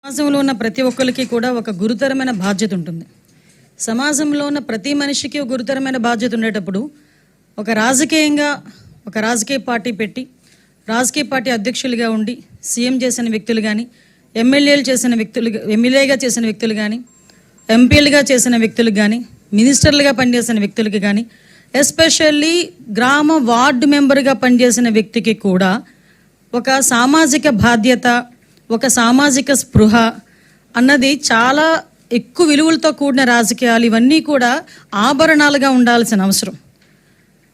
సమాజంలో ఉన్న ప్రతి ఒక్కరికి కూడా ఒక గురుతరమైన బాధ్యత ఉంటుంది. సమాజంలో ఉన్న ప్రతి మనిషికి ఒక గురుతరమైన బాధ్యత ఉండేటప్పుడు ఒక రాజకీయ పార్టీ పెట్టి రాజకీయ పార్టీ అధ్యక్షులుగా ఉండి సీఎం చేసిన వ్యక్తులు కానీ, ఎమ్మెల్యేగా చేసిన వ్యక్తులు కానీ, ఎంపీలుగా చేసిన వ్యక్తులు కానీ, మినిస్టర్లుగా పనిచేసిన వ్యక్తులకి కానీ, ఎస్పెషల్లీ గ్రామ వార్డు మెంబర్గా పనిచేసిన వ్యక్తికి కూడా ఒక సామాజిక బాధ్యత, ఒక సామాజిక స్పృహ అన్నది చాలా ఎక్కువ విలువలతో కూడిన రాజకీయాలు ఇవన్నీ కూడా ఆభరణాలుగా ఉండాల్సిన అవసరం.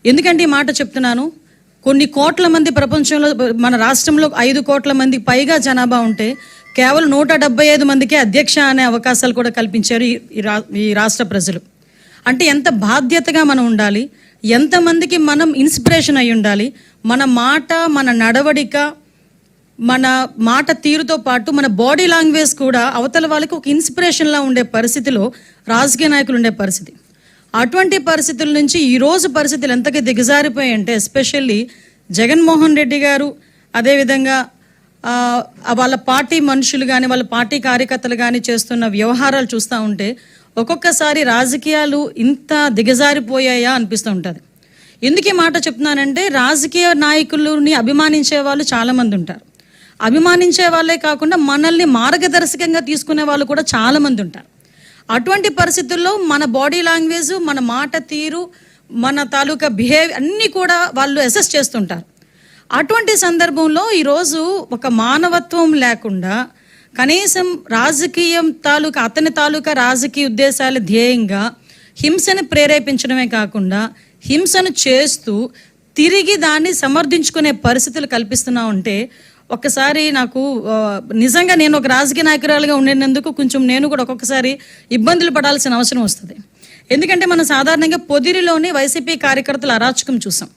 ఎందుకంటే ఈ మాట చెప్తున్నాను, కొన్ని కోట్ల మంది ప్రపంచంలో, మన రాష్ట్రంలో 5 కోట్ల మందికి పైగా జనాభా ఉంటే కేవలం 175 మందికే అధ్యక్ష అనే అవకాశాలు కూడా కల్పించారు ఈ రాష్ట్ర ప్రజలు. అంటే ఎంత బాధ్యతగా మనం ఉండాలి, ఎంతమందికి మనం ఇన్స్పిరేషన్ అయి ఉండాలి. మన మాట, మన నడవడిక, మన మాట తీరుతో పాటు మన బాడీ లాంగ్వేజ్ కూడా అవతల వాళ్ళకి ఒక ఇన్స్పిరేషన్లా ఉండే పరిస్థితిలో రాజకీయ నాయకులు ఉండే పరిస్థితి. అటువంటి పరిస్థితుల నుంచి ఈరోజు పరిస్థితులు ఎంతగా దిగజారిపోయాయంటే, ఎస్పెషల్లీ జగన్మోహన్ రెడ్డి గారు, అదేవిధంగా వాళ్ళ పార్టీ మనుషులు కానీ, వాళ్ళ పార్టీ కార్యకర్తలు కానీ చేస్తున్న వ్యవహారాలు చూస్తూ ఉంటే ఒక్కొక్కసారి రాజకీయాలు ఇంత దిగజారిపోయాయా అనిపిస్తూ ఉంటుంది. ఎందుకు ఈ మాట చెప్తున్నానంటే, రాజకీయ నాయకులని అభిమానించే వాళ్ళు చాలామంది ఉంటారు. అభిమానించే వాళ్ళే కాకుండా మనల్ని మార్గదర్శకంగా తీసుకునే వాళ్ళు కూడా చాలామంది ఉంటారు. అటువంటి పరిస్థితుల్లో మన బాడీ లాంగ్వేజ్, మన మాట తీరు, మన తాలూకా బిహేవియర్ అన్నీ కూడా వాళ్ళు అసెస్ చేస్తుంటారు. అటువంటి సందర్భంలో ఈరోజు ఒక మానవత్వం లేకుండా కనీసం రాజకీయం అతని తాలూకా రాజకీయ ఉద్దేశాల ధ్యేయంగా హింసను ప్రేరేపించడమే కాకుండా హింసను చేస్తూ తిరిగి దాన్ని సమర్థించుకునే పరిస్థితులు కల్పిస్తున్నా ఉంటే ఒక్కసారి నాకు నిజంగా నేను ఒక రాజకీయ నాయకురాలుగా ఉండేందుకు కొంచెం నేను కూడా ఒక్కొక్కసారి ఇబ్బందులు పడాల్సిన అవసరం వస్తుంది. ఎందుకంటే మనం సాధారణంగా పొదిరిలోని వైసీపీ కార్యకర్తలు అరాచకం చూసాం.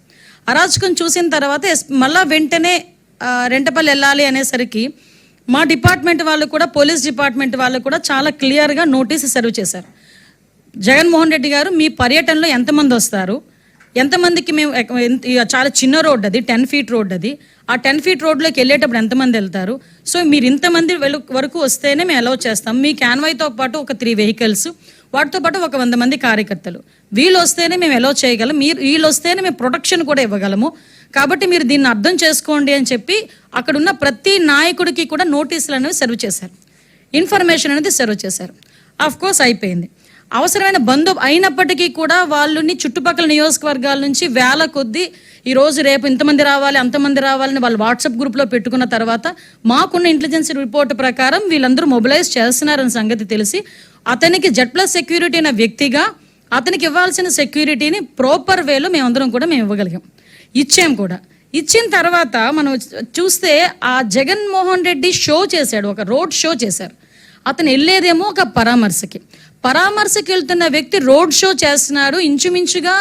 అరాచకం చూసిన తర్వాత మళ్ళా వెంటనే రెంటపల్లి వెళ్ళాలి అనేసరికి మా డిపార్ట్మెంట్ వాళ్ళు కూడా, పోలీస్ డిపార్ట్మెంట్ వాళ్ళు కూడా చాలా క్లియర్గా నోటీస్ సర్వ్ చేశారు. జగన్మోహన్ రెడ్డి గారు, మీ పర్యటనలో ఎంతమంది వస్తారు, ఎంతమందికి మేము, చాలా చిన్న రోడ్ అది, 10 feet రోడ్ అది, ఆ 10 feet రోడ్లోకి వెళ్ళేటప్పుడు ఎంతమంది వెళ్తారు, సో మీరు ఇంతమంది వరకు వస్తేనే మేము అలౌ చేస్తాం. మీ క్యాన్వాయ్తో పాటు ఒక 3 vehicles, వాటితో పాటు ఒక 100 మంది కార్యకర్తలు, వీళ్ళు వస్తేనే మేము అలౌ చేయగలం, వీళ్ళు వస్తేనే మేము ప్రొటెక్షన్ కూడా ఇవ్వగలము, కాబట్టి మీరు దీన్ని అర్థం చేసుకోండి అని చెప్పి అక్కడున్న ప్రతి నాయకుడికి కూడా నోటీసులు అనేవి సర్వ్ చేశారు, ఇన్ఫర్మేషన్ అనేది సర్వ్ చేశారు. ఆఫ్ కోర్స్ అయిపోయింది. అవసరమైన అయినప్పటికీ కూడా వాళ్ళని చుట్టుపక్కల నియోజకవర్గాల నుంచి వేల కొద్దీ ఈరోజు రేపు ఇంతమంది రావాలి, అంతమంది రావాలని వాళ్ళు వాట్సాప్ గ్రూప్లో పెట్టుకున్న తర్వాత మాకున్న ఇంటెలిజెన్స్ రిపోర్ట్ ప్రకారం వీళ్ళందరూ మొబిలైజ్ చేస్తున్నారన్న సంగతి తెలిసి అతనికి Z+ సెక్యూరిటీ అనే వ్యక్తిగా అతనికి ఇవ్వాల్సిన సెక్యూరిటీని ప్రాపర్ వేలో మేమందరం కూడా మేము ఇవ్వగలిగాం, ఇచ్చాం కూడా. ఇచ్చిన తర్వాత మనం చూస్తే ఆ జగన్మోహన్ రెడ్డి షో చేశాడు, ఒక రోడ్ షో చేశారు. అతను వెళ్ళేదేమో ఒక పరామర్శకి వెళ్తున్న వ్యక్తి రోడ్ షో చేస్తున్నాడు. ఇంచుమించుగా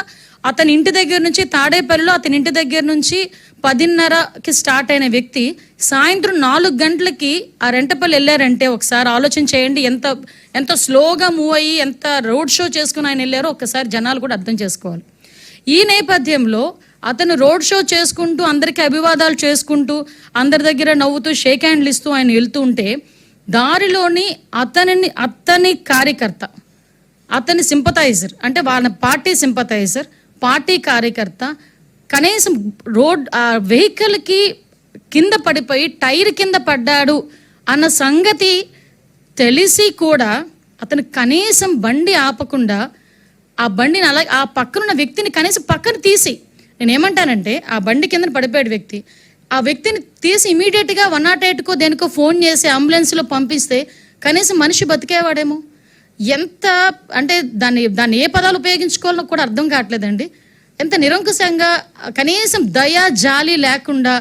అతని ఇంటి దగ్గర నుంచి, తాడేపల్లిలో అతని ఇంటి దగ్గర నుంచి 10:30కి స్టార్ట్ అయిన వ్యక్తి సాయంత్రం 4 గంటలకి ఆ రెంటపల్లి వెళ్ళారంటే ఒకసారి ఆలోచన చేయండి, ఎంత స్లోగా మూవ్ అయ్యి ఎంత రోడ్ షో చేసుకుని ఆయన వెళ్ళారో ఒక్కసారి జనాలు కూడా అర్థం చేసుకోవాలి. ఈ నేపథ్యంలో అతను రోడ్ షో చేసుకుంటూ, అందరికీ అభివాదాలు చేసుకుంటూ, అందరి దగ్గర నవ్వుతూ షేక్ హ్యాండ్లు ఇస్తూ ఆయన వెళ్తూ ఉంటే దారిలోని అతని కార్యకర్త, అతని సింపథైజర్, అంటే వాళ్ళ పార్టీ సింపథైజర్, పార్టీ కార్యకర్త కనీసం వెహికల్కి కింద పడిపోయి టైర్ కింద పడ్డాడు అన్న సంగతి తెలిసి కూడా అతను కనీసం బండి ఆపకుండా ఆ బండిని అలా ఆ పక్కనున్న వ్యక్తిని కనీసం పక్కన తీసి, నేనేమంటానంటే ఆ బండి కింద పడిపోయాడు వ్యక్తి, ఆ వ్యక్తిని తీసి ఇమీడియట్గా 108కో దేనికో ఫోన్ చేసి అంబులెన్స్లో పంపిస్తే కనీసం మనిషి బతికేవాడేమో. ఎంత అంటే దాన్ని ఏ పదాలు ఉపయోగించుకోవాలో కూడా అర్థం కావట్లేదండి. ఎంత నిరంకుశంగా, కనీసం దయా జాలి లేకుండా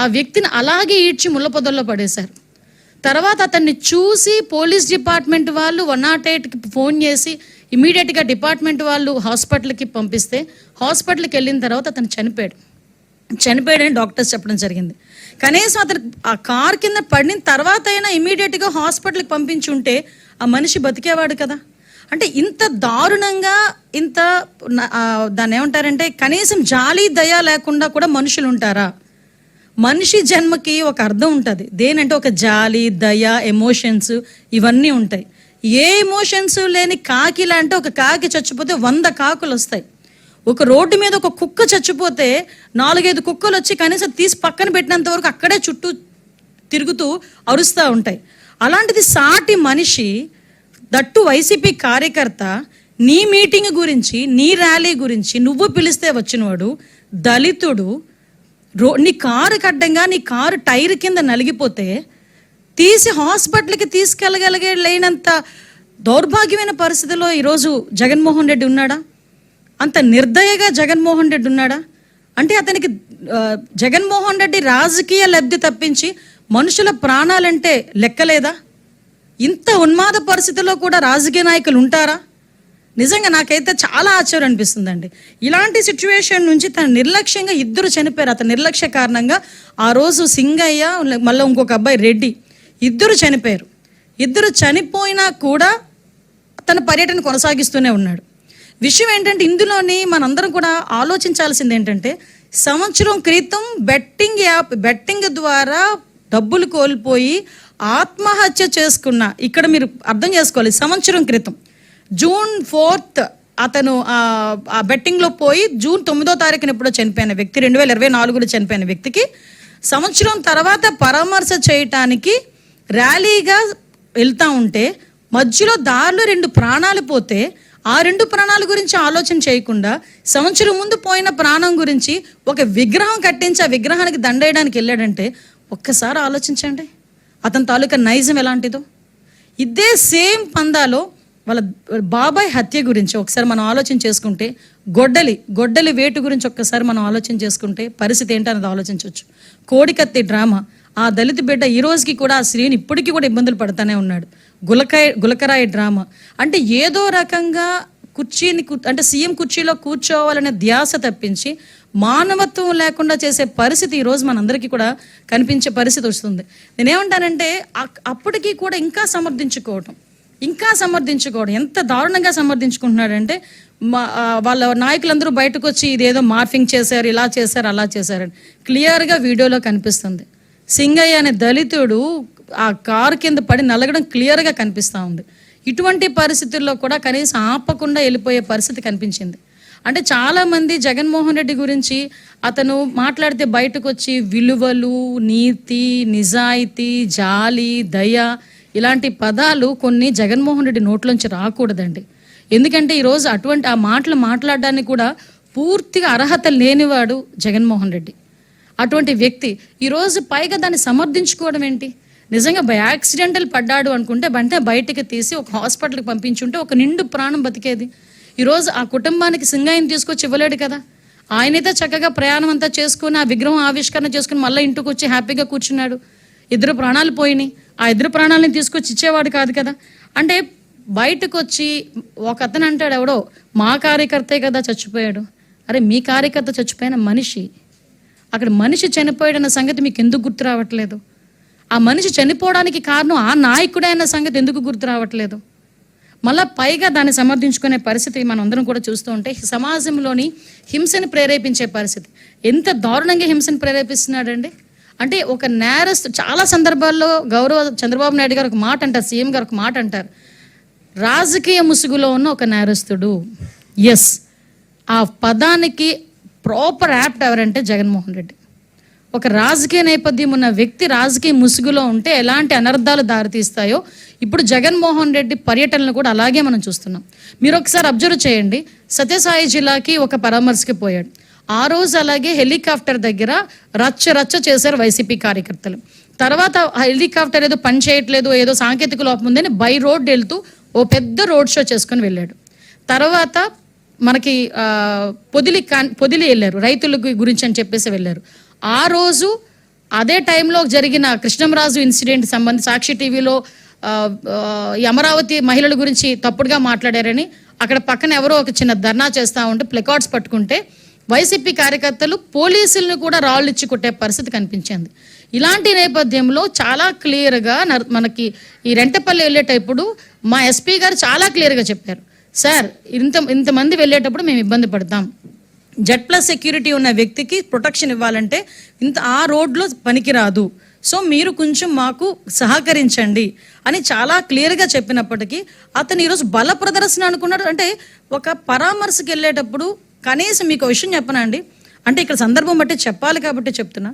ఆ వ్యక్తిని అలాగే ఈడ్చి ముళ్ళ పొదల్లో పడేశారు. తర్వాత అతన్ని చూసి పోలీస్ డిపార్ట్మెంట్ వాళ్ళు 108కి ఫోన్ చేసి ఇమీడియట్గా డిపార్ట్మెంట్ వాళ్ళు హాస్పిటల్కి పంపిస్తే హాస్పిటల్కి వెళ్ళిన తర్వాత అతను చనిపోయాడని డాక్టర్స్ చెప్పడం జరిగింది. కనీసం అతను ఆ కార్ కింద పడిన తర్వాత అయినా ఇమీడియట్గా హాస్పిటల్కి పంపించి ఉంటే ఆ మనిషి బతికేవాడు కదా. అంటే ఇంత దారుణంగా, ఇంత దాన్ని ఏమంటారంటే కనీసం జాలి దయ లేకుండా కూడా మనుషులు ఉంటారా? మనిషి జన్మకి ఒక అర్థం ఉంటుంది. దేనంటే ఒక జాలి, దయ, ఎమోషన్స్ ఇవన్నీ ఉంటాయి. ఏ ఎమోషన్స్ లేని కాకి లాంటి ఒక కాకి చచ్చిపోతే 100 కాకులు వస్తాయి. ఒక రోడ్డు మీద ఒక కుక్క చచ్చిపోతే 4-5 కుక్కలు వచ్చి కనీసం తీసి పక్కన పెట్టినంత వరకు అక్కడే చుట్టూ తిరుగుతూ అరుస్తూ ఉంటాయి. అలాంటిది సాటి మనిషి, దట్టు వైసీపీ కార్యకర్త, నీ మీటింగ్ గురించి, నీ ర్యాలీ గురించి నువ్వు పిలిస్తే వచ్చినవాడు దళితుడు, నీ కారు కడ్డంగా నీ కారు టైర్ కింద నలిగిపోతే తీసి హాస్పిటల్కి లేనంత దౌర్భాగ్యమైన పరిస్థితిలో ఈరోజు జగన్మోహన్ రెడ్డి ఉన్నాడా? అంత నిర్దయగా జగన్మోహన్ రెడ్డి ఉన్నాడా? అంటే అతనికి జగన్మోహన్ రెడ్డి రాజకీయ లబ్ధి తప్పించి మనుషుల ప్రాణాలంటే లెక్కలేదా? ఇంత ఉన్మాద పరిస్థితిలో కూడా రాజకీయ నాయకులు ఉంటారా? నిజంగా నాకైతే చాలా ఆశ్చర్యం అనిపిస్తుందండి. ఇలాంటి సిచ్యువేషన్ నుంచి తన నిర్లక్ష్యంగా 2 చనిపోయారు. అతని నిర్లక్ష్య కారణంగా ఆ రోజు సింగయ్య, మళ్ళీ ఇంకొక అబ్బాయి రెడ్డి, 2 చనిపోయారు. 2 చనిపోయినా కూడా తన పర్యటన కొనసాగిస్తూనే ఉన్నాడు. విషయం ఏంటంటే ఇందులోని మనందరం కూడా ఆలోచించాల్సింది ఏంటంటే, సంవత్సరం క్రితం బెట్టింగ్ ద్వారా డబ్బులు కోల్పోయి ఆత్మహత్య చేసుకున్న, ఇక్కడ మీరు అర్థం చేసుకోవాలి, సంవత్సరం క్రితం June 4th అతను ఆ బెట్టింగ్లో పోయి June 9వ తారీఖున ఎప్పుడో చనిపోయిన వ్యక్తి, 2024లో చనిపోయిన వ్యక్తికి సంవత్సరం తర్వాత పరామర్శ చేయటానికి ర్యాలీగా వెళ్తూ ఉంటే మధ్యలో దారిలో 2 ప్రాణాలు పోతే ఆ 2 ప్రాణాల గురించి ఆలోచన చేయకుండా సంవత్సరం ముందు పోయిన ప్రాణం గురించి ఒక విగ్రహం కట్టించి ఆ విగ్రహానికి దండేయడానికి వెళ్ళాడంటే ఒక్కసారి ఆలోచించండి అతని తాలూకా నైజం ఎలాంటిదో. ఇదే సేమ్ పందాలో వాళ్ళ బాబాయ్ హత్య గురించి ఒకసారి మనం ఆలోచన చేసుకుంటే, గొడ్డలి వేటు గురించి ఒక్కసారి మనం ఆలోచన చేసుకుంటే పరిస్థితి ఏంటన్నది ఆలోచించవచ్చు. కోడికత్తి డ్రామా, ఆ దళిత బిడ్డ ఈ రోజుకి కూడా ఆ స్త్రీని ఇప్పటికీ కూడా ఇబ్బందులు పడుతూనే ఉన్నాడు. గులకరాయి డ్రామా అంటే ఏదో రకంగా అంటే సీఎం కుర్చీలో కూర్చోవాలనే ధ్యాస తప్పించి మానవత్వం లేకుండా చేసే పరిస్థితి ఈరోజు మనందరికీ కూడా కనిపించే పరిస్థితి వస్తుంది. నేనేమంటానంటే అప్పటికీ కూడా ఇంకా సమర్థించుకోవడం ఎంత దారుణంగా సమర్థించుకుంటున్నాడంటే, వాళ్ళ నాయకులందరూ బయటకు వచ్చి ఇదేదో మార్ఫింగ్ చేశారు, ఇలా చేశారు, అలా చేశారని క్లియర్గా వీడియోలో కనిపిస్తుంది. సింగయ్య అనే దళితుడు ఆ కారు కింద పడి నలగడం క్లియర్గా కనిపిస్తూ ఉంది. ఇటువంటి పరిస్థితుల్లో కూడా కనీసం ఆపకుండా వెళ్ళిపోయే పరిస్థితి కనిపించింది. అంటే చాలామంది జగన్మోహన్ రెడ్డి గురించి అతను మాట్లాడితే బయటకు వచ్చి విలువలు, నీతి, నిజాయితీ, జాలి, దయ ఇలాంటి పదాలు కొన్ని జగన్మోహన్ రెడ్డి నోట్లోంచి రాకూడదండి. ఎందుకంటే ఈరోజు అటువంటి ఆ మాటలు మాట్లాడడానికి కూడా పూర్తిగా అర్హత లేనివాడు జగన్మోహన్ రెడ్డి. అటువంటి వ్యక్తి ఈరోజు పైగా దాన్ని సమర్థించుకోవడం ఏంటి? నిజంగా యాక్సిడెంటల్ పడ్డాడు అనుకుంటే వెంటనే బయటకు తీసి ఒక హాస్పిటల్కి పంపించుంటే ఒక నిండు ప్రాణం బతికేది. ఈరోజు ఆ కుటుంబానికి సింగయ్యని తీసుకొచ్చి ఇవ్వలేడు కదా. ఆయనైతే చక్కగా ప్రయాణం అంతా చేసుకుని ఆ విగ్రహం ఆవిష్కరణ చేసుకుని మళ్ళీ ఇంటికి వచ్చి హ్యాపీగా కూర్చున్నాడు. 2 ప్రాణాలు పోయినాయి. ఆ 2 ప్రాణాలని తీసుకొచ్చి ఇచ్చేవాడు కాదు కదా. అంటే బయటకు వచ్చి ఒక అతను అంటాడు, ఎవడో మా కార్యకర్తే కదా చచ్చిపోయాడు. అరే మీ కార్యకర్త చచ్చిపోయిన మనిషి, అక్కడ మనిషి చనిపోయాడన్న సంగతి మీకు ఎందుకు గుర్తు రావట్లేదు? ఆ మనిషి చనిపోవడానికి కారణం ఆ నాయకుడే అన్న సంగతి ఎందుకు గుర్తు రావట్లేదు? మళ్ళీ పైగా దాన్ని సమర్థించుకునే పరిస్థితి మనం అందరం కూడా చూస్తూ ఉంటే సమాజంలోని హింసని ప్రేరేపించే పరిస్థితి. ఎంత దారుణంగా హింసని ప్రేరేపిస్తున్నాడండి. అంటే ఒక నేరస్తు చాలా సందర్భాల్లో గౌరవ చంద్రబాబు నాయుడు గారు ఒక మాట అంటారు, సీఎం గారు ఒక మాట అంటారు, రాజకీయ ముసుగులో ఉన్న ఒక నేరస్తుడు. ఎస్, ఆ పదానికి ప్రాపర్ యాప్ట్ ఎవరంటే జగన్మోహన్ రెడ్డి. ఒక రాజకీయ నేపథ్యం ఉన్న వ్యక్తి రాజకీయ ముసుగులో ఉంటే ఎలాంటి అనర్థాలు దారితీస్తాయో ఇప్పుడు జగన్మోహన్ రెడ్డి పర్యటనలు కూడా అలాగే మనం చూస్తున్నాం. మీరు ఒకసారి అబ్జర్వ్ చేయండి, సత్యసాయి జిల్లాకి ఒక పరామర్శకి పోయాడు. ఆ రోజు అలాగే హెలికాప్టర్ దగ్గర రచ్చ చేశారు వైసీపీ కార్యకర్తలు. తర్వాత హెలికాప్టర్ ఏదో పని చేయట్లేదు, ఏదో సాంకేతిక లోపం ఉందని బై రోడ్ వెళ్తూ ఓ పెద్ద రోడ్ షో చేసుకొని వెళ్ళాడు. తర్వాత మనకి పొదిలి వెళ్ళారు, రైతుల గురించి అని చెప్పేసి వెళ్ళారు. ఆ రోజు అదే టైంలో జరిగిన కృష్ణంరాజు ఇన్సిడెంట్ సంబంధించి సాక్షి టీవీలో అమరావతి మహిళల గురించి తప్పుడుగా మాట్లాడారని అక్కడ పక్కన ఎవరో ఒక చిన్న ధర్నా చేస్తూ ఉంటే ప్లకార్డ్స్ పట్టుకుంటే వైసీపీ కార్యకర్తలు పోలీసులను కూడా రాళ్ళు ఇచ్చి కొట్టే పరిస్థితి కనిపించింది. ఇలాంటి నేపథ్యంలో చాలా క్లియర్గా మనకి ఈ రెంటపల్లి వెళ్ళేటప్పుడు మా ఎస్పీ గారు చాలా క్లియర్గా చెప్పారు, సార్ ఇంతమంది వెళ్ళేటప్పుడు మేము ఇబ్బంది పడతాం, Z+ సెక్యూరిటీ ఉన్న వ్యక్తికి ప్రొటెక్షన్ ఇవ్వాలంటే ఆ రోడ్లో పనికిరాదు, సో మీరు కొంచెం మాకు సహకరించండి అని చాలా క్లియర్గా చెప్పినప్పటికీ అతను ఈరోజు బల ప్రదర్శన అనుకున్నాడు. అంటే ఒక పరామర్శకు వెళ్ళేటప్పుడు కనీసం మీకు విషయం చెప్పనండి, అంటే ఇక్కడ సందర్భం బట్టి చెప్పాలి కాబట్టి చెప్తున్నా.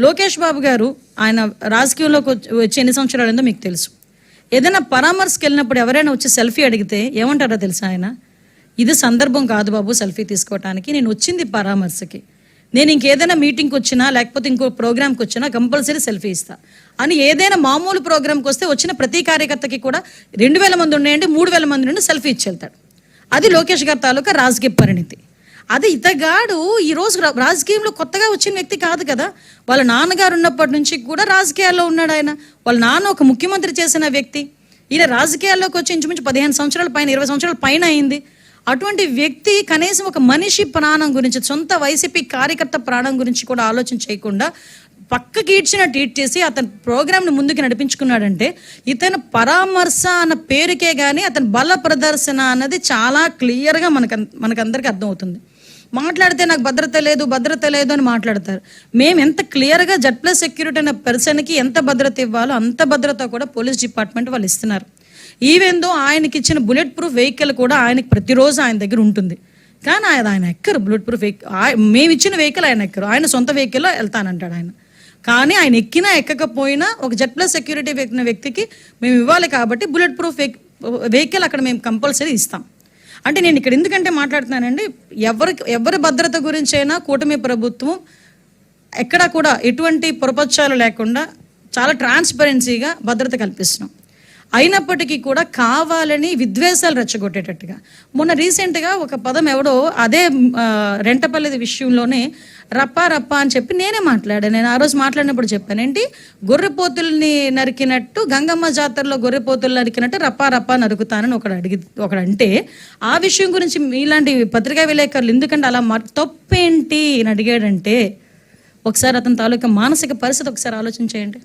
లోకేష్ బాబు గారు ఆయన రాజకీయంలోకి వచ్చి ఎన్ని సంవత్సరాలు అయిందో మీకు తెలుసు. ఏదైనా పరామర్శకు వెళ్ళినప్పుడు ఎవరైనా వచ్చి సెల్ఫీ అడిగితే ఏమంటారో తెలుసా ఆయన, ఇది సందర్భం కాదు బాబు సెల్ఫీ తీసుకోవటానికి, నేను వచ్చింది పరామర్శకి, నేను ఇంకేదైనా మీటింగ్కి వచ్చినా లేకపోతే ఇంకో ప్రోగ్రామ్కి వచ్చినా కంపల్సరీ సెల్ఫీ ఇస్తా అని ఏదైనా మామూలు ప్రోగ్రామ్కి వస్తే వచ్చిన ప్రతి కార్యకర్తకి కూడా 2000 మంది ఉన్నాయండి 3000 మంది నుండి సెల్ఫీ ఇచ్చి వెళ్తాడు. అది లోకేష్ గారి తాలూకా రాజకీయ పరిణితి. అది ఇతగాడు ఈరోజు రాజకీయంలో కొత్తగా వచ్చిన వ్యక్తి కాదు కదా, వాళ్ళ నాన్నగారు ఉన్నప్పటి నుంచి కూడా రాజకీయాల్లో ఉన్నాడు ఆయన. వాళ్ళ నాన్న ఒక ముఖ్యమంత్రి చేసిన వ్యక్తి, ఈయన రాజకీయాల్లోకి వచ్చి ఇంచుమించు 15 సంవత్సరాల పైన 20 సంవత్సరాల పైన అయింది. అటువంటి వ్యక్తి కనీసం ఒక మనిషి ప్రాణం గురించి, సొంత వైసీపీ కార్యకర్త ప్రాణం గురించి కూడా ఆలోచన చేయకుండా పక్కకి ఈడ్చిన ట్వీట్ చేసి అతని ప్రోగ్రామ్ని ముందుకు నడిపించుకున్నాడంటే ఇతను పరామర్శ అన్న పేరుకే కానీ అతని బల ప్రదర్శన అన్నది చాలా క్లియర్గా మనకందరికీ అర్థమవుతుంది. మాట్లాడితే నాకు భద్రత లేదు అని మాట్లాడతారు. మేము ఎంత క్లియర్గా Z+ సెక్యూరిటీ అనే పర్సన్కి ఎంత భద్రత ఇవ్వాలో అంత భద్రత కూడా పోలీస్ డిపార్ట్మెంట్ వాళ్ళు ఇస్తున్నారు. ఈవెందో ఆయనకి ఇచ్చిన బుల్లెట్ ప్రూఫ్ వెహికల్ కూడా ఆయనకి ప్రతిరోజు ఆయన దగ్గర ఉంటుంది, కానీ ఆయన ఎక్కరు బుల్లెట్ ప్రూఫ్ వెహికల్. మేము ఇచ్చిన వెహికల్ ఆయన ఎక్కరు, ఆయన సొంత వెహికల్లో వెళ్తానంటాడు ఆయన. కానీ ఆయన ఎక్కినా ఎక్కకపోయినా ఒక Z+ సెక్యూరిటీ వ్యక్తికి మేము ఇవ్వాలి కాబట్టి బుల్లెట్ ప్రూఫ్ వెహికల్ అక్కడ మేము కంపల్సరీ ఇస్తాం. అంటే నేను ఇక్కడ ఎందుకంటే మాట్లాడుతున్నానండి, ఎవరి భద్రత గురించైనా కూటమి ప్రభుత్వం ఎక్కడా కూడా ఎటువంటి పొరపచ్చాలు లేకుండా చాలా ట్రాన్స్పరెన్సీగా భద్రత కల్పిస్తున్నాం. అయినప్పటికీ కూడా కావాలని విద్వేషాలు రెచ్చగొట్టేటట్టుగా మొన్న రీసెంట్గా ఒక పదం ఎవడో అదే రెంటపల్లి విషయంలోనే రప్ప అని చెప్పి నేనే మాట్లాడాను. నేను ఆ రోజు మాట్లాడినప్పుడు చెప్పాను, ఏంటి గొర్రెపోతుల్ని నరికినట్టు గంగమ్మ జాతరలో గొర్రెపోతులు నరికినట్టు రప్ప నరుకుతానని ఒకడంటే ఆ విషయం గురించి ఇలాంటి పత్రికా విలేకరులు ఎందుకంటే అలా తప్పేంటి అని అడిగాడంటే ఒకసారి అతని తాలూకా మానసిక పరిస్థితి ఒకసారి ఆలోచన చేయండి.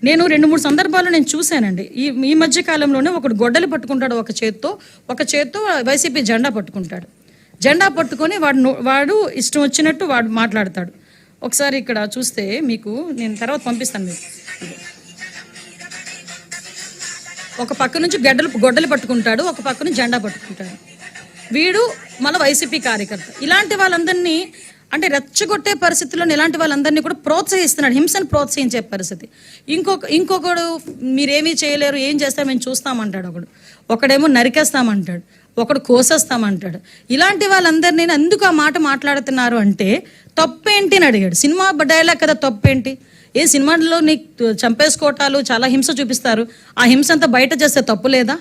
నేను 2-3 సందర్భాల్లో నేను చూశానండి. ఈ మధ్య కాలంలోనే ఒకడు గొడ్డలి పట్టుకుంటాడు ఒక చేత్తో వైసీపీ జెండా పట్టుకుంటాడు. జెండా పట్టుకొని వాడు ఇష్టం వచ్చినట్టు వాడు మాట్లాడతాడు. ఒకసారి ఇక్కడ చూస్తే మీకు నేను తర్వాత పంపిస్తాను మీకు. ఒక పక్క నుంచి గొడ్డలి పట్టుకుంటాడు, ఒక పక్క నుంచి జెండా పట్టుకుంటాడు. వీడు మన వైసీపీ కార్యకర్త. ఇలాంటి వాళ్ళందరినీ అంటే రెచ్చగొట్టే పరిస్థితుల్లో ఇలాంటి వాళ్ళందరినీ కూడా ప్రోత్సహిస్తున్నాడు, హింసను ప్రోత్సహించే పరిస్థితి. ఇంకొకడు మీరేమీ చేయలేరు, ఏం చేస్తారు మేము చూస్తామంటాడు. ఒకడేమో నరికేస్తామంటాడు, ఒకడు కోసేస్తామంటాడు. ఇలాంటి వాళ్ళందరినీ ఎందుకు ఆ మాట మాట్లాడుతున్నారు అంటే తప్పేంటి అని అడిగాడు. సినిమా డైలాగ్ కదా, తప్పేంటి? ఏ సినిమాలో నీకు చంపేసుకోవటాలు చాలా హింస చూపిస్తారు, ఆ హింస అంతా బయట చేస్తే తప్పు లేదా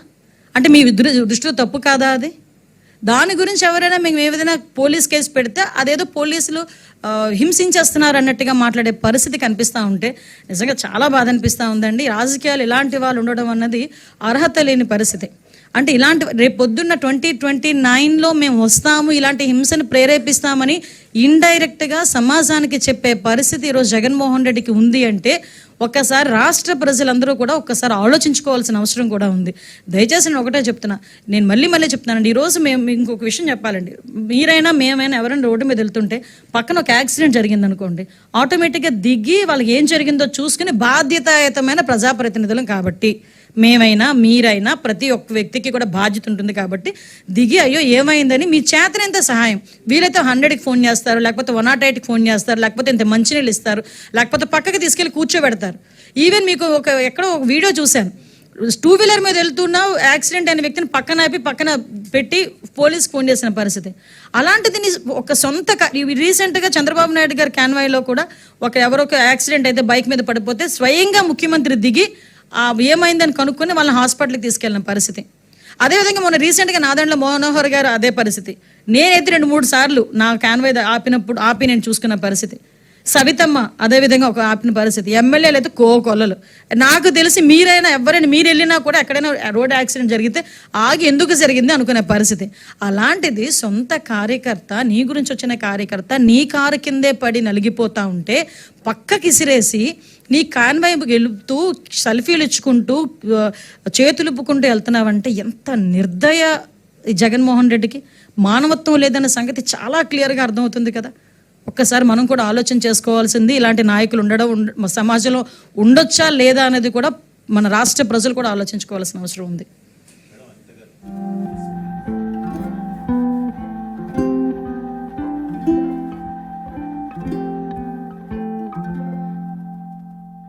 అంటే మీ దృష్టిలో తప్పు కాదా అది? దాని గురించి ఎవరైనా మేము ఏదైనా పోలీస్ కేసు పెడితే అదేదో పోలీసులు హింసించేస్తున్నారు అన్నట్టుగా మాట్లాడే పరిస్థితి కనిపిస్తూ ఉంటే నిజంగా చాలా బాధ అనిపిస్తూ ఉందండి. రాజకీయాలు ఇలాంటి వాళ్ళు ఉండడం అన్నది అర్హత లేని పరిస్థితి. అంటే ఇలాంటి రేపు పొద్దున్న 2029లో మేము వస్తాము, ఇలాంటి హింసను ప్రేరేపిస్తామని ఇండైరెక్ట్గా సమాజానికి చెప్పే పరిస్థితి ఈరోజు జగన్మోహన్ రెడ్డికి ఉంది అంటే ఒక్కసారి రాష్ట్ర ప్రజలందరూ కూడా ఒక్కసారి ఆలోచించుకోవాల్సిన అవసరం కూడా ఉంది. దయచేసి నేను ఒకటే చెప్తున్నా, నేను మళ్ళీ చెప్తున్నానండి. ఈరోజు మేము ఇంకొక విషయం చెప్పాలండి, మీరైనా మేమైనా ఎవరైనా రోడ్డు మీద వెళ్తుంటే పక్కన ఒక యాక్సిడెంట్ జరిగింది అనుకోండి, ఆటోమేటిక్గా దిగి వాళ్ళకి ఏం జరిగిందో చూసుకుని బాధ్యతాయుతమైన ప్రజాప్రతినిధులం కాబట్టి మేమైనా మీరైనా ప్రతి ఒక్క వ్యక్తికి కూడా బాధ్యత ఉంటుంది కాబట్టి దిగి అయ్యో ఏమైందని మీ చేతనంత సహాయం వీలైతే 100కి ఫోన్ చేస్తారు, లేకపోతే 108కి ఫోన్ చేస్తారు, లేకపోతే ఇంత మంచినీళ్ళు ఇస్తారు, లేకపోతే పక్కకి తీసుకెళ్ళి కూర్చోబెడతారు. ఈవెన్ మీకు ఎక్కడో ఒక వీడియో చూశాను, 2 వీలర్ మీద వెళ్తున్నావు, యాక్సిడెంట్ అయిన వ్యక్తిని పక్కన పెట్టి పోలీస్కి ఫోన్ చేసిన పరిస్థితి. అలాంటిది ఒక సొంత రీసెంట్గా చంద్రబాబు నాయుడు గారి కాన్వాయ్లో కూడా ఎవరొక యాక్సిడెంట్ అయితే బైక్ మీద పడిపోతే స్వయంగా ముఖ్యమంత్రి దిగి ఏమైందని కనుక్కొని వాళ్ళని హాస్పిటల్కి తీసుకెళ్ళిన పరిస్థితి. అదేవిధంగా మొన్న రీసెంట్గా నాదెండ్ల మనోహర్ గారు అదే పరిస్థితి. నేనైతే 2-3 సార్లు నా కాన్వాయ్ ఆపి నేను చూసుకున్న పరిస్థితి. సవితమ్మ అదేవిధంగా ఒక ఆపిన పరిస్థితి. ఎమ్మెల్యేలు అయితే కోకొల్లలు. నాకు తెలిసి మీరైనా ఎవరైనా మీరు వెళ్ళినా కూడా ఎక్కడైనా రోడ్ యాక్సిడెంట్ జరిగితే ఆగి ఎందుకు జరిగింది అనుకునే పరిస్థితి. అలాంటిది సొంత కార్యకర్త, నీ గురించి వచ్చిన కార్యకర్త నీ కారు కిందే పడి నలిగిపోతా ఉంటే పక్కకి ఇసిరేసి నీ కాన్వాయ్ గెలుపుతూ సెల్ఫీలు ఇచ్చుకుంటూ చేతులుపుకుంటూ వెళ్తున్నావంటే ఎంత నిర్దయ జగన్మోహన్ రెడ్డికి. మానవత్వం లేదన్న సంగతి చాలా క్లియర్గా అర్థమవుతుంది కదా. ఒక్కసారి మనం కూడా ఆలోచన చేసుకోవాల్సింది, ఇలాంటి నాయకులు సమాజంలో ఉండొచ్చా లేదా అనేది కూడా మన రాష్ట్ర ప్రజలు కూడా ఆలోచించుకోవాల్సిన అవసరం ఉంది.